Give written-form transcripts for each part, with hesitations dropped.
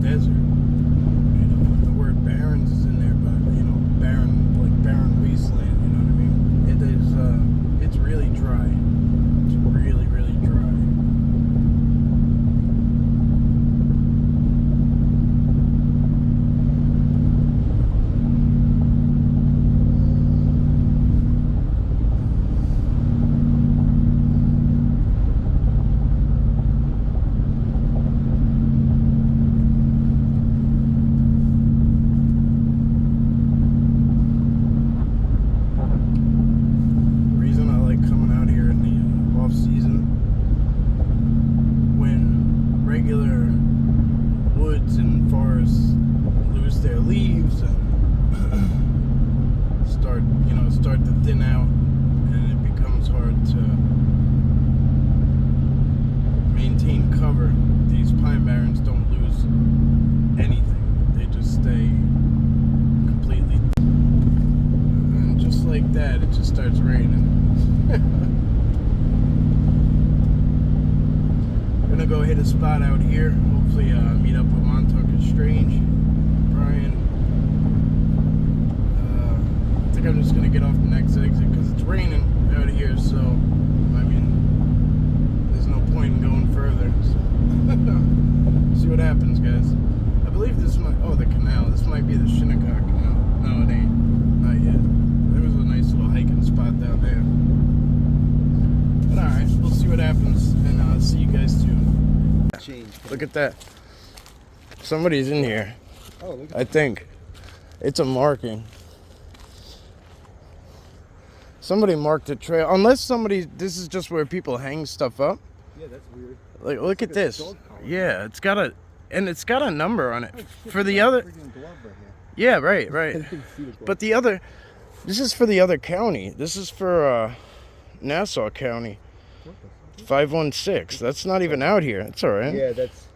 desert. You know, the word Barrens is in there, but you know, barren, like barren wasteland. You know what I mean? It is. It's really dry. It's really, really dry. Start to thin out, and it becomes hard to maintain cover. These pine barrens don't lose anything, they just stay completely, and just like that it just starts raining. I'm gonna go hit a spot out here, hopefully meet up with Montauk and Strange, Brian. I'm just gonna get off the next exit because it's raining out here, so I mean there's no point in going further, so. See what happens, guys. I believe this might, oh, the canal, this might be the Shinnecock Canal. No, it ain't, not yet. There was a nice little hiking spot down there, but alright, we'll see what happens, and I'll see you guys soon. Look at that, somebody's in here. Oh, look at I think it's a marking. Somebody marked a trail. Unless somebody, this is just where people hang stuff up. Yeah, that's weird. Like, look at this. Yeah, it's got a number on it. For the other. Yeah, right. But the other, this is for the other county. This is for Nassau County. 516. That's not even out here. It's all right. Yeah, that's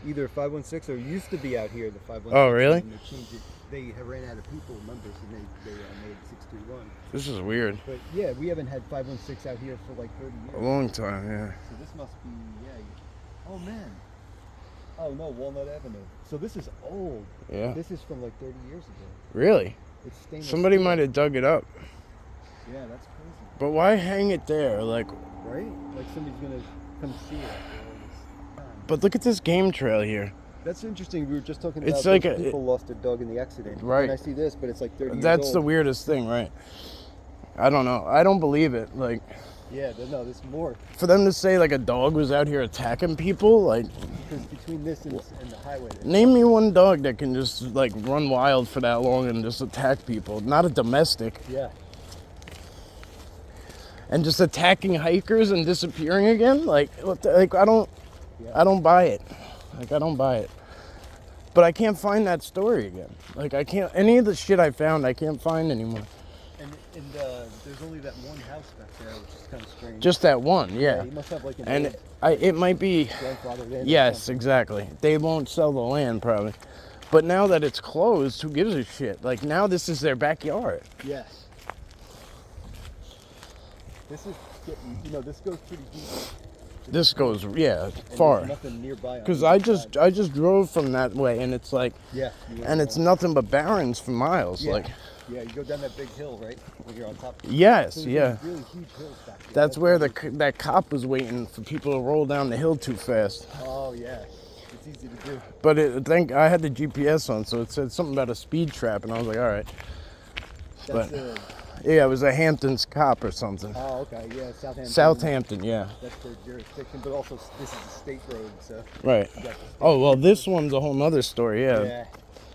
either 516 or used to be out here, the 516. Oh, really? And they changed it. They ran out of people members, and they made 631. This is weird. But yeah, we haven't had 516 out here for like 30 years. A long time, yeah. So this must be, yeah. Oh man. Oh no, Walnut Avenue. So this is old. Yeah. This is from like 30 years ago. Really? It's stainless Somebody steel. might have dug it up. Yeah, that's crazy. But why hang it there? Like, right? Like somebody's gonna come see it. But look at this game trail here. That's interesting. We were just talking about it's like people lost their dog in the accident. Right. And I see this, but it's like 30 years That's old. the weirdest thing, right? I don't know. I don't believe it. Like, yeah, no, there's more. For them to say like a dog was out here attacking people, like. Because between this and the highway. Name me one dog that can just like run wild for that long and just attack people. Not a domestic. Yeah. And just attacking hikers and disappearing again? Like, what the, like I don't buy it. Like, I don't buy it. But I can't find that story again. Like, I can't, any of the shit I found, I can't find anymore. And there's only that one house back there, which is kind of strange. Just that one, yeah. You must have like an it might be, grandfather. Yes, exactly. They won't sell the land, probably. But now that it's closed, who gives a shit? Like, now this is their backyard. Yes. This is, this goes pretty deep. This goes, far. Nothing nearby. Because I just drove from that way, and it's like, and it's nothing but barrens for miles. Yeah. Like, yeah, you go down that big hill, right? When you're on top. Yes, so yeah. Really huge hills back there. That's where that cop was waiting for people to roll down the hill too fast. Oh yeah, it's easy to do. But I had the GPS on, so it said something about a speed trap, and I was like, all right. Yeah, it was a Hamptons cop or something. Oh, okay, yeah, Southampton. Southampton, yeah. That's their jurisdiction, but also this is a state road, so. Right. Oh, well, this one's a whole nother story, yeah. Yeah,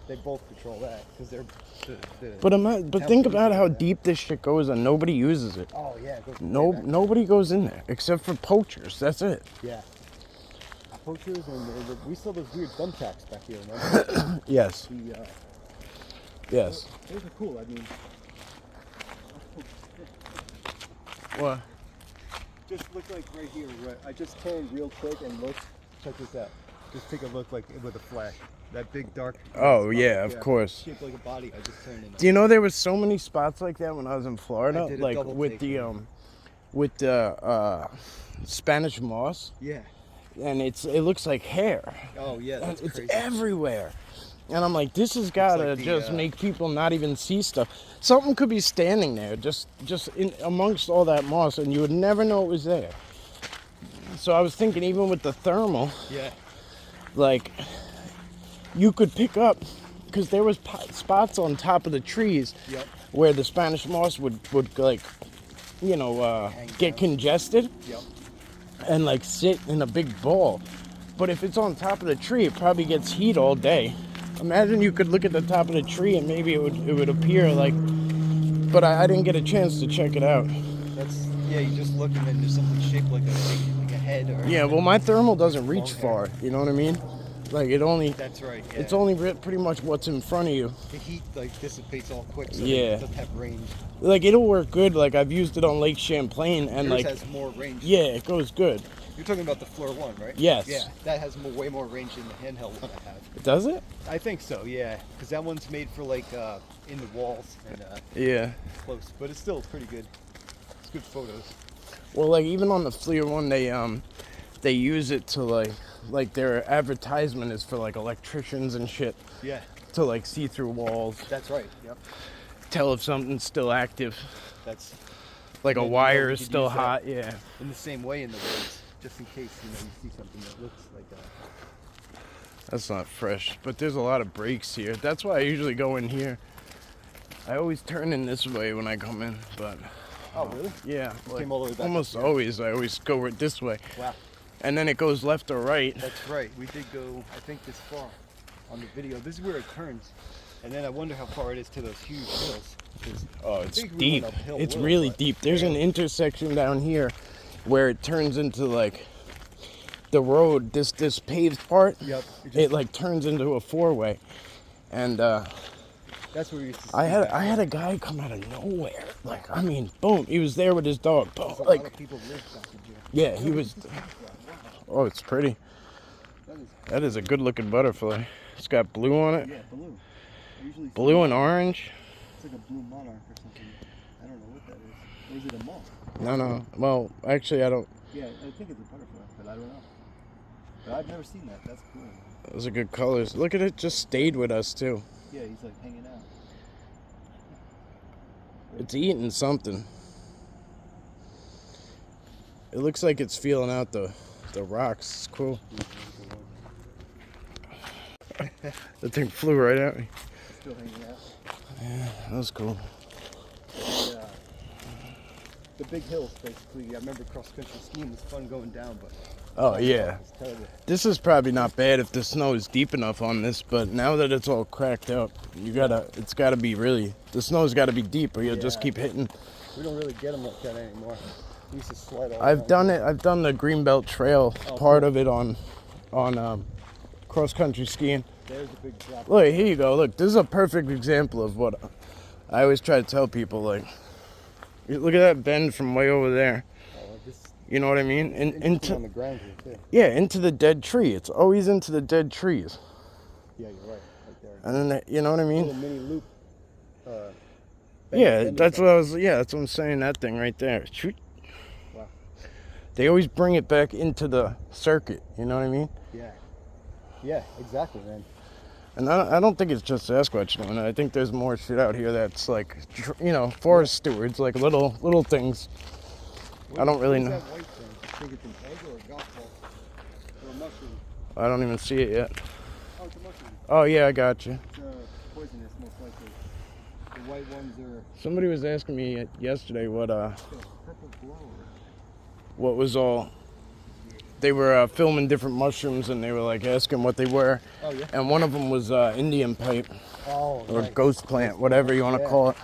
they both control that, because they're But think about how deep this shit goes and nobody uses it. Oh, yeah. It goes nobody goes in there, except for poachers, that's it. Yeah. Poachers, and we saw those weird thumbtacks back here, remember? Yes. Yes. Those are cool, I mean. What? Just look like right here. Right? I just turned real quick and look. Check this out. Just take a look like with a flash. That big dark. Oh yeah, of course. Shaped like a body. I just turned it. Do you know there was so many spots like that when I was in Florida, like with the Spanish moss? Yeah. and it looks like hair. Oh yeah, And that's it's crazy. everywhere. And I'm like, this has got to like the, just make people not even see stuff. Something could be standing there, just in amongst all that moss, and you would never know it was there. So I was thinking, even with the thermal, Yeah. like, you could pick up, because there was spots on top of the trees Yep. where the Spanish moss would like, get congested Yep. and like sit in a big ball. But if it's on top of the tree, it probably gets heat all day. Imagine you could look at the top of the tree and maybe it would appear like, but I didn't get a chance to check it out. You just look and then there's something shaped like a head or. Yeah, well, my thermal doesn't reach far. You know what I mean? Like That's right. Yeah. It's only pretty much what's in front of you. The heat like dissipates all quick, so Yeah. it doesn't have range. Like, it'll work good. Like, I've used it on Lake Champlain, and Yours like, has more range. yeah, it goes good. You're talking about the Floor 1, right? Yes. Yeah, that has way more range than the handheld one I have. Does it? I think so, yeah. Because that one's made for like in the walls and Yeah. close, but it's still pretty good. It's good photos. Well, like, even on the FLIR one, they use it to like their advertisement is for like electricians and shit Yeah, to like see through walls, that's right. Yep. tell if something's still active, That's like a And then wire you is could still use that. hot. Yeah. in the same way in the woods, just in case you see something that looks like that. That's not fresh, but there's a lot of breaks here. That's why I usually go in here. I always turn in this way when I come in, but Oh, really? yeah, like, came all the way back almost up here. always I always go this way, Wow. and then it goes left or right. That's right. We did go, I think, this far on the video. This is where it turns. And then I wonder how far it is to those huge hills. 'Cause Oh, I it's think we deep. went uphill It's a little, really but- deep. There's an intersection down here where it turns into like the road, this paved part. Yep. It like turns into a four-way. And That's where we used to see I that. had a guy come out of nowhere. Like, I mean, boom, he was there with his dog. Boom. There's a Like, lot of people live back in here. yeah, he was. Oh, it's pretty. That is, That is a good-looking butterfly. It's got blue on it. yeah, blue. I usually see Blue and orange. It's like a blue monarch or something. I don't know what that is. Or is it a moth? No. Well, actually, I don't. Yeah, I think it's a butterfly, but I don't know. But I've never seen that. That's cool. Those are good colors. Look at it, just stayed with us too. Yeah, he's like hanging out. It's eating something. It looks like it's feeling out the rocks. It's cool. That thing flew right at me. Still hanging out. Yeah, that was cool. Yeah. The big hills, basically. I remember cross-country skiing was fun going down, but Oh yeah. it's terrible. This is probably not bad if the snow is deep enough on this, but now that it's all cracked up, it's gotta be really, the snow's gotta be deep or you'll just Yeah. keep hitting. We don't really get them like that anymore. We used to slide all I've around. done it. I've done the Greenbelt Trail Oh, part cool. of it on cross country skiing. There's a big drop. Look, here you go. Look, this is a perfect example of what I always try to tell people. Like, look at that bend from way over there. Oh, this You know what I mean? interesting on the ground here, too. Yeah, into the dead tree. It's always into the dead trees. Yeah, you're right. Right there. And then, you know what I Little mean? mini loop. Yeah, that's what I was. Yeah, that's what I'm saying. That thing right there. Shoot. Wow. They always bring it back into the circuit. You know what I mean? Yeah. Yeah, exactly, man. And I don't think it's just Sasquatch doing it. I think there's more shit out here that's like, forest stewards, like little things. I don't really What is know. that white thing? I think it's an egg or a golf ball. Or a mushroom. I don't even see it yet. Oh, it's a mushroom. Oh yeah, I got you. It's poisonous, most likely. The white ones are Somebody was asking me yesterday purple glow. what was all. They were filming different mushrooms and they were like asking what they were. Oh, yeah? And one of them was Indian pipe Oh, or nice. ghost plant, whatever you want to Yeah. call it.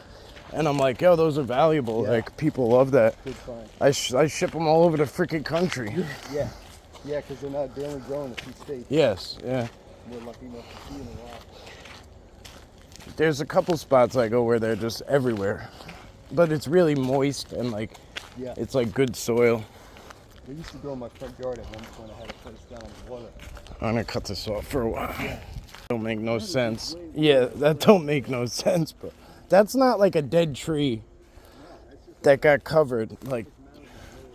And I'm like, yo, those are valuable. Yeah. Like people love that. Good find. I ship them all over the freaking country. Yeah. Yeah, because they're only growing in a few states. Yes, yeah. We're lucky enough to see them a lot. There's a couple spots I go where they're just everywhere. But it's really moist and like, Yeah. it's like good soil. They used to grow in my front yard at one point. I had a place down on the water. I'm gonna cut this off for a while. Don't make no sense. Yeah, that don't make no sense, but that's not like a dead tree that got covered. Like,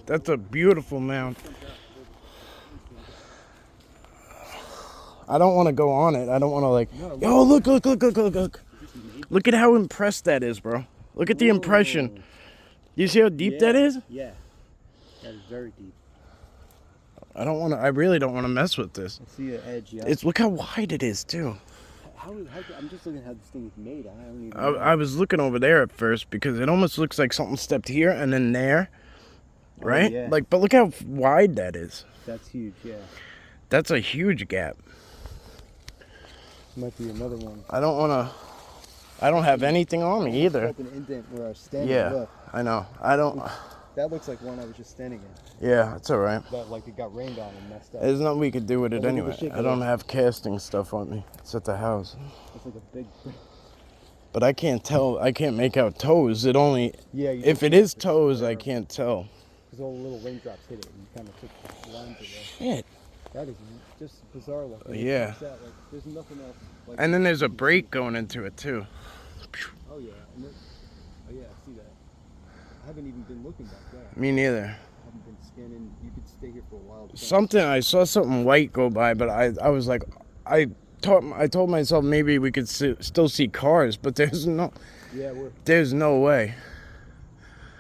that's a beautiful mound. I don't want to go on it. I don't want to like. No, Yo, look! Look at how impressed that is, bro. Look at the impression. You see how deep that is? Yeah. That is very deep. I really don't want to mess with this. I see the edge. Yeah. Look how wide it is too. I'm just looking at how this thing is made. I don't even know. I was looking over there at first because it almost looks like something stepped here and then there, right? Yeah. Like, but look how wide that is. That's huge. Yeah. That's a huge gap. Might be another one. I don't have anything on me either. Open indent where I was standing. Yeah, Look. I know. I don't. That looks like one I was just standing in. Yeah, it's all right. That like it got rained on and messed up. There's nothing we could do with it Look at the anyway. shape I of don't it. have casting stuff on me. It's at the house. It's like a big. But I can't tell. I can't make out toes. It only. Yeah. If it is toes, I can't tell. Because all the little raindrops hit it and you kind of took the lines away. Shit. That is just bizarre looking. Yeah. Like, there's nothing else. Like, And then there's a break going into it too. Oh yeah. Oh yeah, I see that. I haven't even been looking back there. Me neither. I haven't been scanning. You could stay here for a while. I saw something white go by, but I was like, I told myself maybe we could still see cars, but there's no way.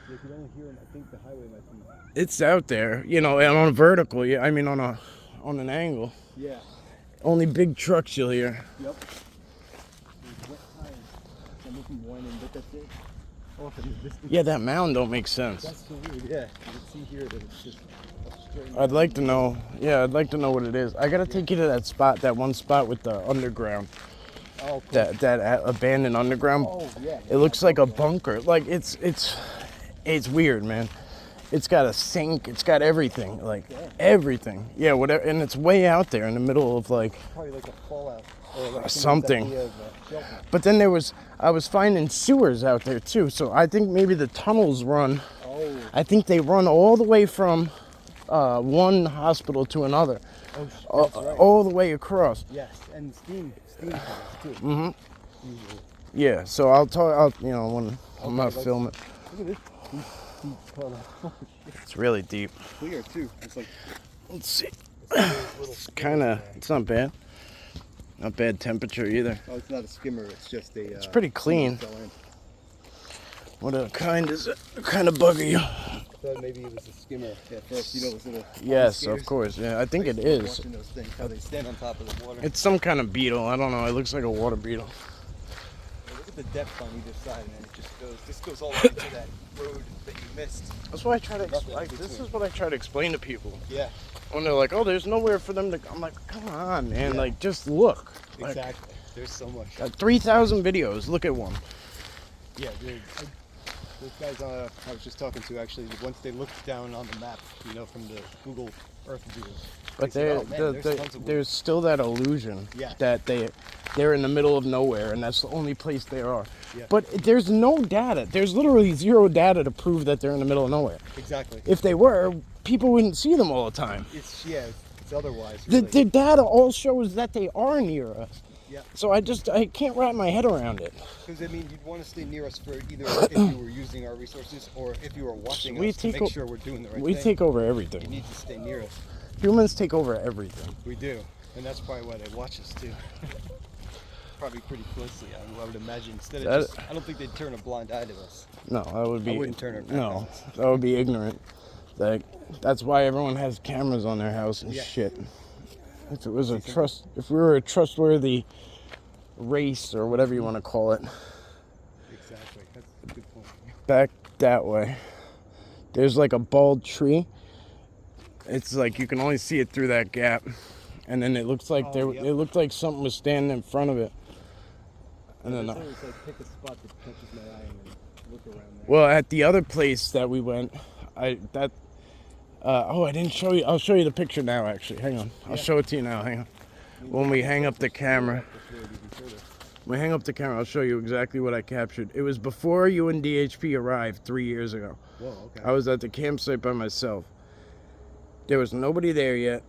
You could only hear, I think the highway might be. It's out there, and on a vertical. Yeah, I mean on an angle. Yeah. Only big trucks you'll hear. Yep. There's wet tires. I'm looking whining, but that's it. Oh, Yeah, that mound don't make sense. That's so weird. Yeah. You can see here that it's just a straight. I'd like to know. Yeah, I'd like to know what it is. I gotta take you to that one spot with the underground. Oh, cool. That abandoned underground. Oh, yeah. It looks like a bunker. Like it's weird, man. It's got a sink. It's got everything. Like everything. Yeah, whatever. And it's way out there in the middle of like Probably like a fallout or like something. Of, shelter. But then I was finding sewers out there too. So I think maybe the tunnels run. Oh. I think they run all the way from one hospital to another. Oh, that's right. All the way across. Yes, and steam tunnels too. Mm-hmm. Usually. Yeah. So when I'm not filming. Look at this deep tunnel. It's really deep. Clear too. It's like. Let's see. It's not bad. Not bad temperature either. Oh, it's not a skimmer. It's just a. It's pretty clean. What kind is it? What kind of bug are you? I thought maybe it was a skimmer at first. Those little. Yes, skaters. of course. Yeah, I think it is. Watching those things, how they stand on top of the water. It's some kind of beetle. I don't know. It looks like a water beetle. Look at the depth on either side, and then it just goes. This goes all the way to that road that you missed. That's what I try to explain. This is what I try to explain to people. Yeah. When they're like, "Oh, there's nowhere for them to," I'm like, "Come on, man! Yeah. Like, just look." Like, Exactly. There's so much. got 3,000 videos. Look at one. Yeah, dude. Those guys I was just talking to actually, once they looked down on the map, from the Google Earth view. But there's still that illusion Yeah. that they're in the middle of nowhere and that's the only place they are. Yeah. But there's no data. There's literally zero data to prove that they're in the middle of nowhere. Exactly. If they were, people wouldn't see them all the time. It's otherwise. The Really. data all shows that they are near us. Yeah. So I can't wrap my head around it. Because you'd want to stay near us for either if you were using our resources or if you were watching us to make sure we're doing the right thing. We take over You everything. need to stay near us. Humans take over everything. We do, and that's probably why they watch us too. Probably pretty closely, I would imagine. Instead of I don't think they'd turn a blind eye to us. No, that would be. I wouldn't turn it back No, on us. that would be ignorant. That's why everyone has cameras on their house and Yeah. shit. If we were a trustworthy race or whatever you want to call it, Exactly. That's a good point. back that way, there's like a bald tree. It's like you can only see it through that gap, and then it looks like Oh, yep. it looked like something was standing in front of it. And then, It's always like pick a spot that catches my eye and then look around there. well, at the other place that we went, I didn't show you. I'll show you the picture now. Actually, hang on. I'll show it to you now. Hang on. When we hang up the camera. When we hang up the camera, I'll show you exactly what I captured. It was before you and DHP arrived 3 years ago. Whoa, okay. I was at the campsite by myself. There was nobody there yet.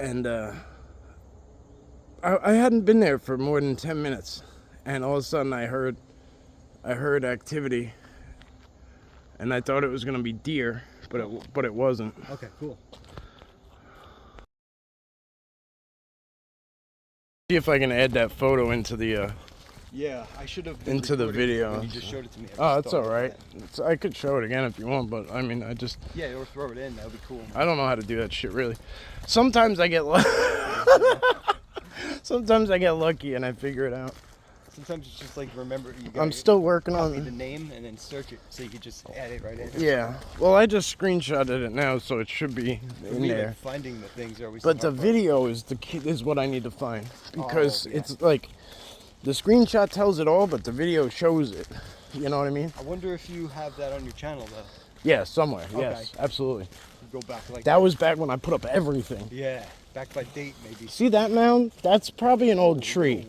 And I hadn't been there for more than 10 minutes. And all of a sudden I heard activity. And I thought it was going to be deer, but it wasn't. Okay, cool. See if I can add that photo into the Yeah, I should have into the video. When you just showed it to me. Oh, that's all right. I could show it again if you want, but I mean, I just. Yeah, or throw it in. That would be cool. I don't know how to do that shit really. Sometimes I get Sometimes I get lucky and I figure it out. Sometimes it's just like remember. I'm still working copy on the name and then search it, so you could just add it right in. Yeah. Well, I just screenshotted it now, so it should be in there. Like, finding the things are always. But the video is the key, is what I need to find, because it's like the screenshot tells it all, but the video shows it. You know what I mean? I wonder if you have that on your channel though. Yeah, somewhere. Okay. Yes, absolutely. Go back like that was back when I put up everything. Yeah, back by date maybe. See that mound? That's probably an old tree.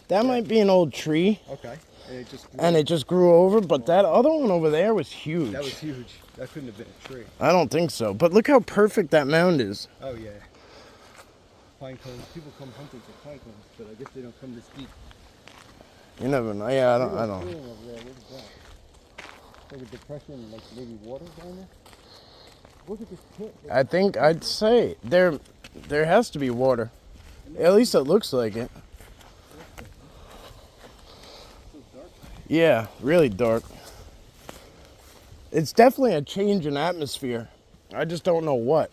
That might be an old tree. Okay. And it just grew over, but that other one over there was huge. That was huge. That couldn't have been a tree. I don't think so. But look how perfect that mound is. Oh yeah. Pine cones. People come hunting for pine cones, but I guess they don't come this deep. You never know. Yeah, I don't. Over there. What is that? Like a depression, like maybe water down there. Look at this pit. I think I'd say there has to be water. At least it looks like it. Yeah, really dark. It's definitely a change in atmosphere. I just don't know what.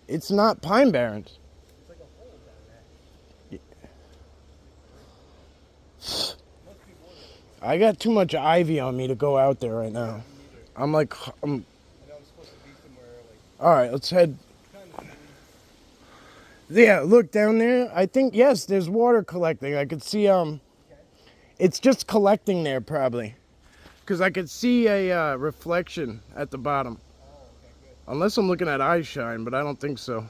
It's not Pine Barrens. It's like a hole down there. I got too much ivy on me to go out there right now. I'm like, I'm. All right, let's head. Yeah, look down there. I think yes, there's water collecting. I could see it's just collecting there probably, because I could see a reflection at the bottom. Unless I'm looking at eye shine, but I don't think so.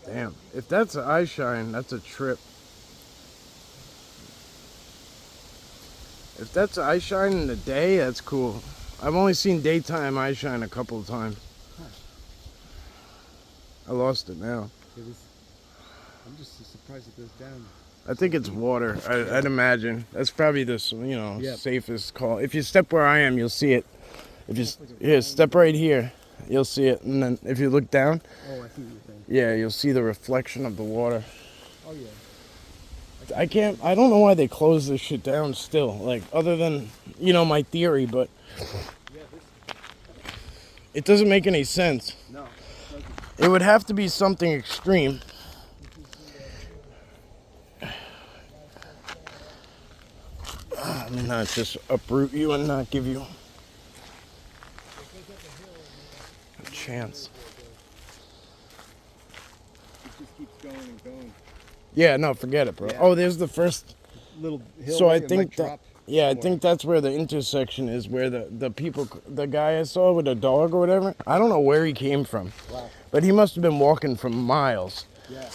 Damn, if that's an eye shine, that's a trip. If that's eye shine in the day, that's cool. I've only seen daytime eye shine a couple of times. I lost it now. I'm just surprised it goes down. I think it's water. I'd imagine. That's probably the safest call. If you step where I am, you'll see it. If you step right here, you'll see it. And then if you look down, oh, I see what you're saying. Yeah, you'll see the reflection of the water. Oh yeah. I don't know why they close this shit down still. Like, other than, my theory, but it doesn't make any sense. No. It would have to be something extreme. I mean, not just uproot you and not give you a chance. It just keeps going and going. Yeah, no, forget it, bro. Yeah. Oh, there's the first little hill. So I think that, I think that's where the intersection is, where the guy I saw with a dog or whatever, I don't know where he came from. Wow. But he must have been walking from miles. Yeah.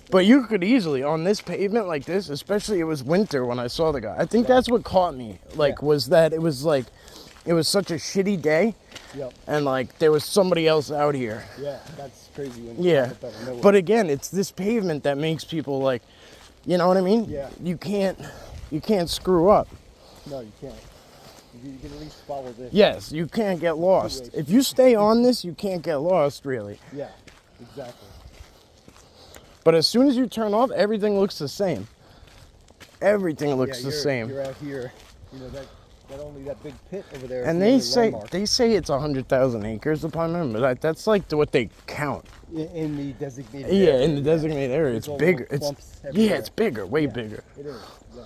But you could easily, on this pavement like this, especially it was winter when I saw the guy. I think that's what caught me, was that it was such a shitty day. Yep. And there was somebody else out here. Yeah, that's crazy. But again, it's this pavement that makes people you know what I mean? Yeah. You can't screw up. No, you can't. You can at least follow this. Yes, you can't get lost. If you stay on this, you can't get lost, really. Yeah, exactly. But as soon as you turn off, everything looks the same. Everything looks the same. You're out here, only that big pit over there. And they say it's 100,000 acres, the Pine Barrens, but that's what they count. In the designated area. Yeah, in the designated area. It's bigger. It's bigger, way bigger. It is, yeah.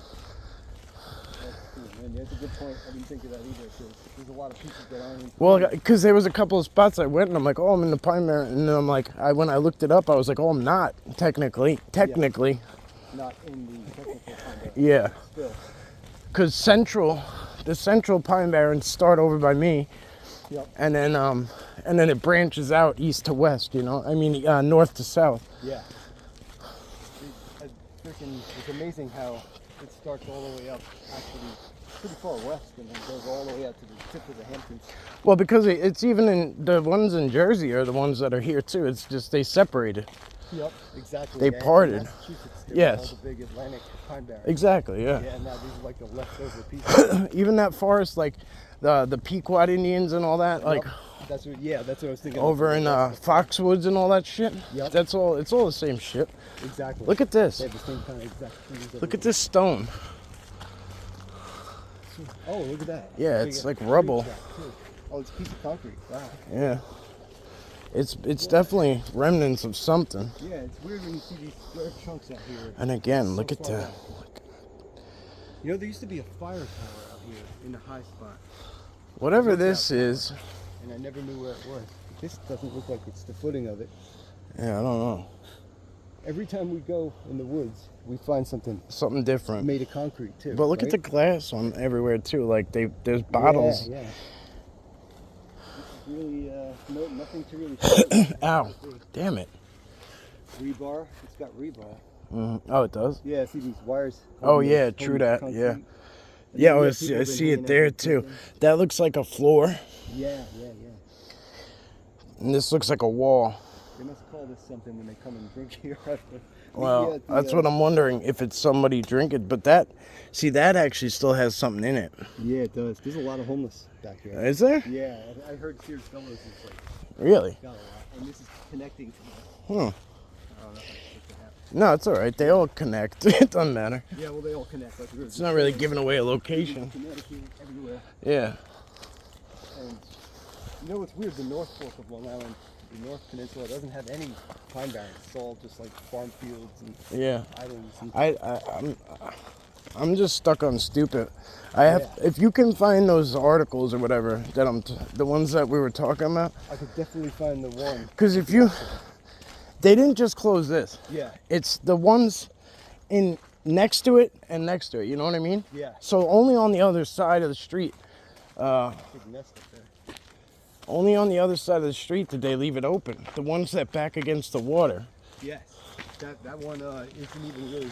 And that's a good point. I didn't think of that either, because there's a lot of people that aren't. Well, because there was a couple of spots I went, and I'm like, oh, I'm in the Pine Barrens, and then I'm like, when I looked it up, I was like, oh, I'm not, technically. Not in the technical Pine Barrens. Yeah. Still. Because the central Pine Barrens start over by me. Yep. And then it branches out east to west, north to south. Yeah. It's amazing how it starts all the way up, actually pretty far west, and then goes all the way out to the tip of the Hamptons. Well, because it's even in the ones in Jersey are the ones that are here too. It's just they separated. Yep, exactly. They yeah, parted. Massachusetts, there Yes. were all the big Atlantic pine barrens. Exactly, yeah. Yeah, now these are like the leftover pieces. Even that forest, like the Pequot Indians and all that, like Yep. That's what I was thinking. over like, in the Foxwoods and all that shit. Yep. That's all. It's all the same shit. Exactly. Look at this. They have the same kind of exact trees. Look everywhere. at this stone. Oh, look at that. Yeah, Big it's like tree rubble. track, too. Oh, it's a piece of concrete. Wow. Yeah. It's definitely remnants of something. Yeah, it's weird when you see these square chunks out here. And again, look So at far that. back. You know, there used to be a fire tower out here in the high spot, Whatever this is, and I never knew where it was. This doesn't look like it's the footing of it. yeah, I don't know. Every time we go in the woods, we find something Something different. made of concrete too. But look at the glass on everywhere too. Like there's bottles. Yeah. This is really nothing to really. See. Ow! Damn it. Rebar. It's got rebar. Oh, it does. Yeah. See these wires. Oh yeah, true that. Yeah. Yeah, oh, I see it there too. That looks like a floor, Yeah. and this looks like a wall. They must call this something when they come and drink here. Well, that's what I'm wondering, if it's somebody drinking. But that actually still has something in it. Yeah, it does. There's a lot of homeless back here. Is there? Yeah, I heard Sears Fellows is like Really? got a lot, and this is connecting to that. Hmm. I don't know if I should have. No, it's all right. They all connect. It doesn't matter. Yeah, well, they all connect. Like It's not really giving away a location. Connecticut, everywhere. Yeah. And you know what's weird? The North Fork of Long Island, the North Peninsula, doesn't have any pine barrens. It's all just like farm fields and Yeah. islands. And I'm just stuck on stupid. If you can find those articles or whatever that the ones that we were talking about. I could definitely find the one. Because they didn't just close this. Yeah. It's the ones in next to it and next to it. You know what I mean? Yeah. So only on the other side of the street. Big nest up there. Only on the other side of the street did they leave it open. The ones that back against the water. Yes. That one isn't even really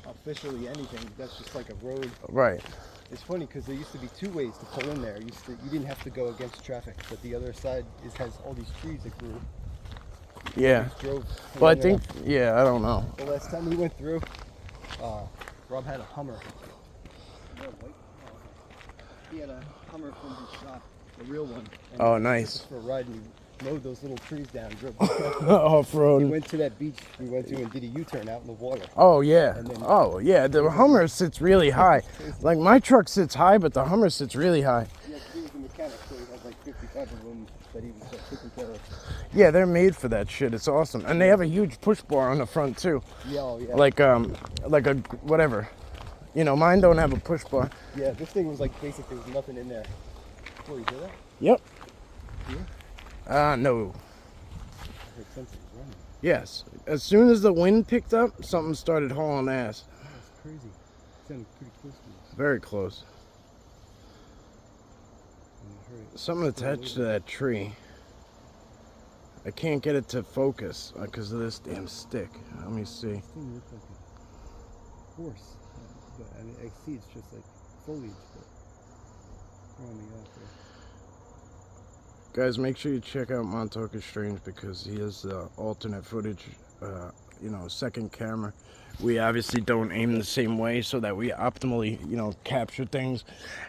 officially anything. That's just like a road. Right. It's funny because there used to be two ways to pull in there. You didn't have to go against traffic, but the other side has all these trees that grew. Yeah. We just drove. Well, I along think, it. yeah, I don't know. The last time we went through, Rob had a Hummer. He had a Hummer from his shop, the real one. And Oh, he nice. took us for a ride and he mowed those little trees down. Drove Off-road. We went to that beach we went to and did a U-turn out in the water. Oh, yeah. And then- Oh, yeah. The Hummer sits really high. Like, my truck sits high, but the Hummer sits really high. Yeah, he was a mechanic, so he had like 55 of them that he was taking care of. Yeah, they're made for that shit. It's awesome. And they have a huge push bar on the front, too. Yeah, oh, yeah. Like a, whatever. You know, mine don't have a push bar. Yeah, this thing was like basic. There was nothing in there. Oh, you hear that? Yep. Yeah. No. I heard something running. Yes. As soon as the wind picked up, something started hauling ass. Oh, that's crazy. It sounded pretty close to me. Very close. I heard it. Something attached to that tree. I can't get it to focus because of this damn stick. Let me see. This thing looked like a horse. But I mean, I see it's just like foliage, but throwing me off there. Guys, make sure you check out Montauk is Strange because he has alternate footage, second camera. We obviously don't aim the same way so that we optimally, capture things.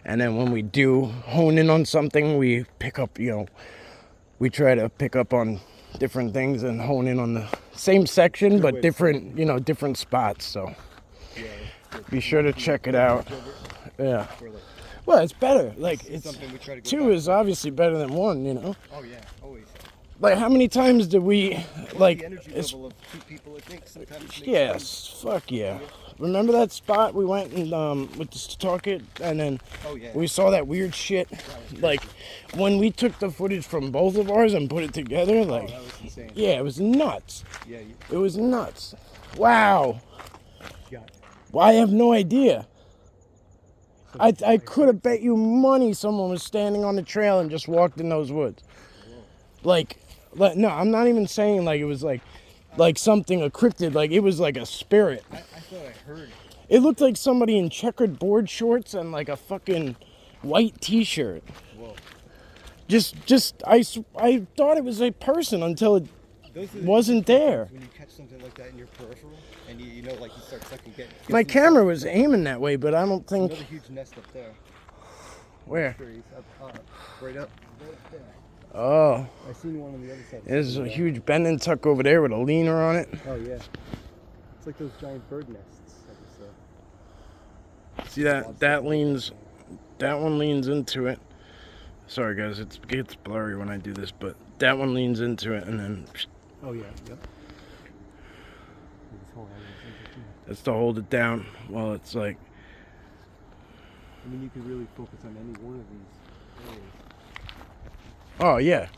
And then when we do hone in on something, we pick up, we try to pick up on different things and hone in on the same section, but different, different spots. So be sure to check it out. Yeah. Well, it's better. Like, two is obviously better than one, Oh yeah, always. Like, how many times did we, like, The energy level of two people, I think, sometimes makes sense. yes, fuck yeah. Remember that spot we went and with the talk it, and then we saw that weird shit? Like, when we took the footage from both of ours and put it together, like, that was insane. yeah, it was nuts. Yeah, It was nuts. Wow. got it. Well, I have no idea. I could have bet you money someone was standing on the trail and just walked in those woods. Like, no, I'm not even saying like it was like something, a cryptid, like it was like a spirit. I thought I heard it. It looked like somebody in checkered board shorts and like a fucking white t-shirt. Whoa. I thought it was a person until Those are wasn't there. when you catch something like that in your peripheral, and you know, like you start sucking, My camera was aiming that way, but I don't think. Another huge nest up there. Where? Trees, right up there. Oh, I seen one on the other side. there's a huge bend and tuck over there with a leaner on it. Oh yeah, it's like those giant bird nests. See that? That leans. That one leans into it. Sorry guys, it gets blurry when I do this, but that one leans into it, and then. Oh yeah. Yep. That's to hold it down while it's like. I mean, you could really focus on any one of these areas. Oh yeah,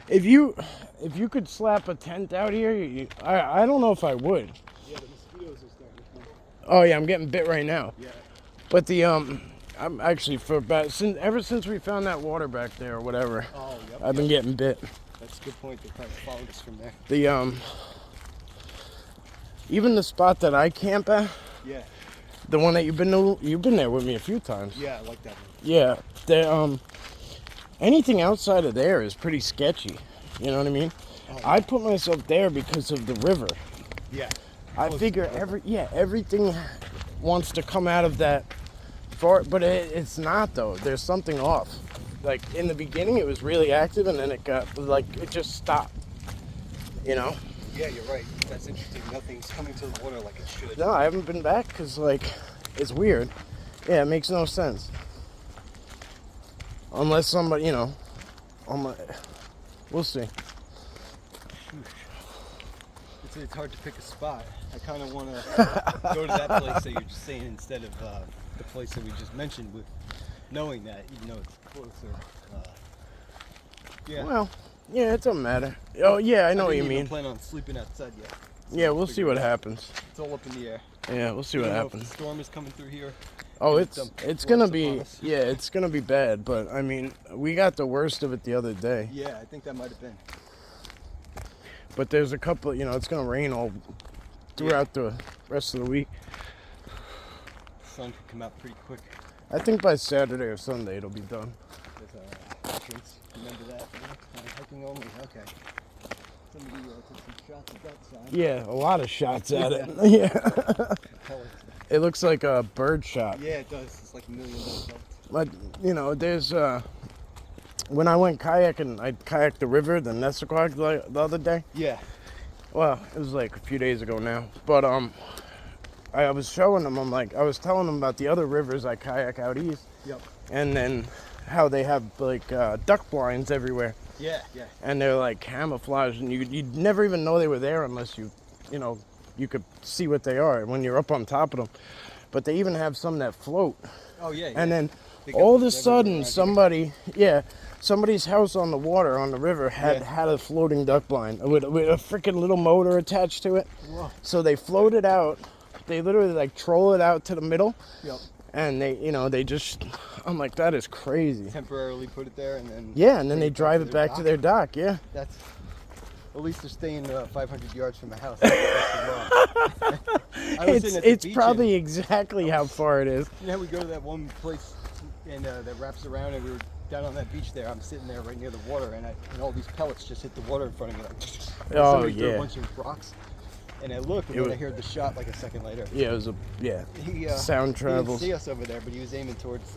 if you could slap a tent out here, I don't know if I would. Yeah, the mosquitoes are starting to come. Oh yeah, I'm getting bit right now. Yeah. But the I'm actually ever since we found that water back there or whatever. Oh yep. I've been getting bit. That's a good point. They probably followed us from there. The even the spot that I camp at. Yeah. The one that you've been there with me a few times. Yeah, I like that one. Yeah. The anything outside of there is pretty sketchy. You know what I mean? Oh, yeah. I put myself there because of the river. Yeah. I figure everything wants to come out of that far, but it's not though. There's something off. Like in the beginning, it was really active, and then it just stopped. You know? Yeah, you're right. That's interesting. Nothing's coming to the water like it should. No, I haven't been back because it's weird. Yeah, it makes no sense. Unless somebody, you know, we'll see. It's hard to pick a spot. I kind of want to go to that place that you're just saying instead of the place that we just mentioned, with knowing that, even though it's closer. Yeah. Well, yeah, it doesn't matter. Oh, yeah, I know what you mean. I don't plan on sleeping outside yet. So Yeah, we'll see what happens. It's all up in the air. Yeah, we'll see I what don't know if happens. the storm is coming through here. Oh, it's gonna floods be, upon us. yeah, it's gonna be bad. But I mean, we got the worst of it the other day. Yeah, I think that might have been. But there's a couple, you know, it's gonna rain all throughout the rest of the week. The sun could come out pretty quick. I think by Saturday or Sunday it'll be done. There's a entrance. Remember that? Hiking only. Okay. Somebody took some shots at that side. Yeah, a lot of shots at it. Yeah. It looks like a bird shot. Yeah, it does. It's like $1 million shots. But, you know, there's, when I went kayaking, I kayaked the river, the Nesquik, the other day. Yeah. Well, it was like a few days ago now. But, I was showing them, I was telling them about the other rivers I kayak out east. Yep. And then how they have, like, duck blinds everywhere. Yeah, yeah. And they're, like, camouflaged, and you'd never even know they were there unless you know, you could see what they are when you're up on top of them. But they even have some that float. Oh, yeah. And then all of a sudden, somebody's house on the water, on the river, had a floating duck blind with a freaking little motor attached to it. Whoa. So they float it out. They literally like troll it out to the middle. Yep. And they just, I'm like, that is crazy. Temporarily put it there and then. Yeah, and then they drive it back to their dock. Yeah. That's. At least they're staying 500 yards from the house. It's probably exactly how far it is. You know how we go to that one place and that wraps around, and we were down on that beach there. I'm sitting there right near the water, and all these pellets just hit the water in front of me. Like, oh somebody threw yeah. a bunch of rocks, and I looked, and then I heard the shot like a second later. Yeah, it was sound travels. He didn't see us over there, but he was aiming towards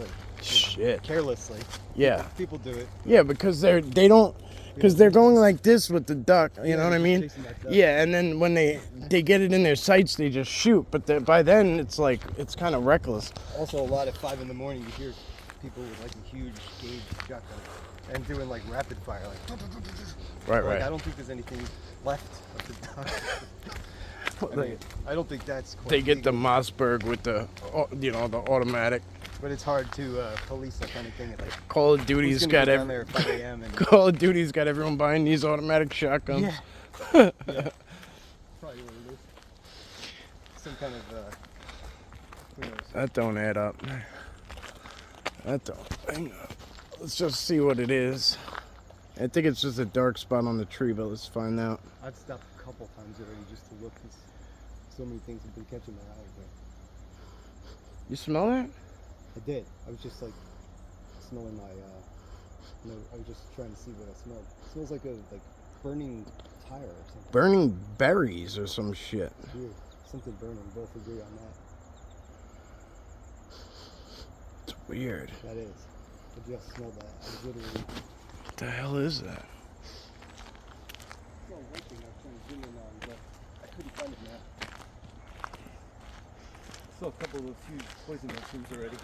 carelessly. Yeah. People do it. Yeah, because they don't. Because they're going like this with the duck, you know what I mean? Yeah, and then when they get it in their sights, they just shoot. But by then, it's kind of reckless. Also, a lot at 5 in the morning, you hear people with like a huge gauge shotgun and doing like rapid fire, like. Right. I don't think there's anything left of the duck. I don't think that's quite They get legal. the Mossberg with the automatic. But it's hard to police that kind of thing. Call of Duty's got down there at 5 a.m. and Call of Duty's got everyone buying these automatic shotguns. yeah. Probably what it is. Some kind of who knows? That don't add up. That don't. Hang on. Let's just see what it is. I think it's just a dark spot on the tree, but let's find out. I've stopped a couple times already just to look, because so many things have been catching my eye. But You smell that? I did. I was just like smelling my. I was just trying to see what I smelled. It smells like burning fire or something. Burning berries or some shit. Weird. Something burning. Both agree on that. It's weird. That is. I just smelled that. I was literally. What the hell is that? It's all white thing I was trying to zoom in on, but I couldn't find it now. I saw a couple of those huge poison mushrooms already.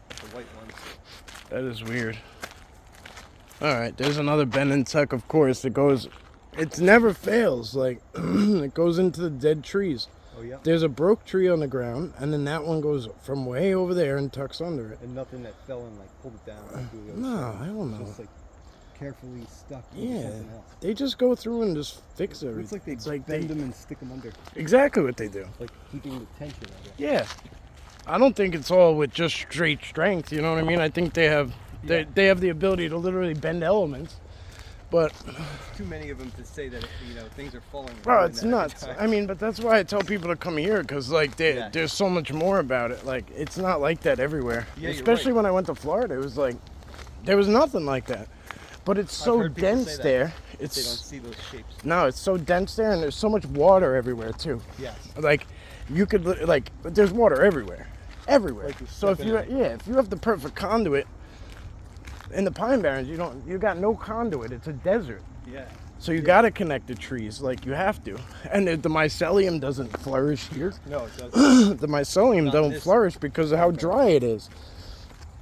The white ones. That is weird. Alright, there's another bend in tuck, of course. It never fails. Like, it goes into the dead trees. Oh, yeah? There's a broke tree on the ground, and then that one goes from way over there and tucks under it. And nothing that fell and, like, pulled it down. Like No, I don't know. Just, like, carefully stuck into Yeah, something else. they just go through and just fix everything. Looks like they It's like bend them and stick them under. Exactly what they do. Like, keeping the tension, I guess. Yeah. I don't think it's all with just straight strength, you know what I mean? I think they have they have the ability to literally bend elements. But too many of them to say that, you know, things are falling. bro, it's nuts. I mean, but that's why I tell people to come here, because like there's so much more about it. Like, it's not like that everywhere. Yeah, especially when I went to Florida, it was like there was nothing like that. But it's so dense there. It's they don't see those shapes. No, it's so dense there, and there's so much water everywhere too. Yes. Like, you could like there's water everywhere. Everywhere. Like So if you have the perfect conduit in the Pine Barrens, you got no conduit. It's a desert. Yeah. So you got to connect the trees, like you have to. And the mycelium doesn't flourish here. No, it doesn't. The mycelium don't flourish because of how dry it is.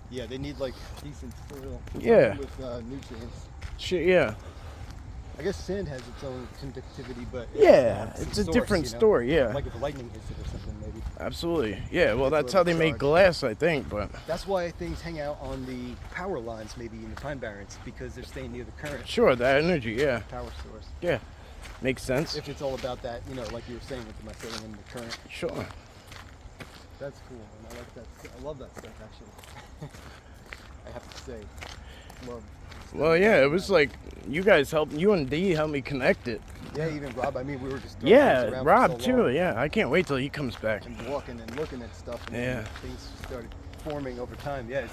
Yeah, they need like decent soil. Yeah. With nutrients. Shit, yeah. I guess sand has its own conductivity, but it's a different story. Yeah. Like if lightning hits it or something, maybe. Absolutely. Yeah. Well, that's how they make glass, I think. But that's why things hang out on the power lines, maybe in the Pine Barrens, because they're staying near the current. Sure, that energy. Yeah. Power source. Yeah. Makes sense. If it's all about that, you know, like you were saying with the mycelium and the current. Sure. That's cool, and I like that. I love that stuff, actually. I have to say, love. Well, yeah, it was like you guys helped. You and D helped me connect it. Yeah, even Rob. I mean, we were just Rob too. Yeah, I can't wait till he comes back. And walking and looking at stuff. And things started forming over time. Yeah,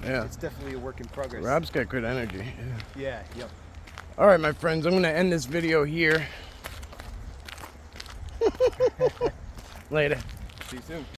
it's definitely a work in progress. Rob's got good energy. Yeah. Yep. All right, my friends, I'm gonna end this video here. Later. See you soon.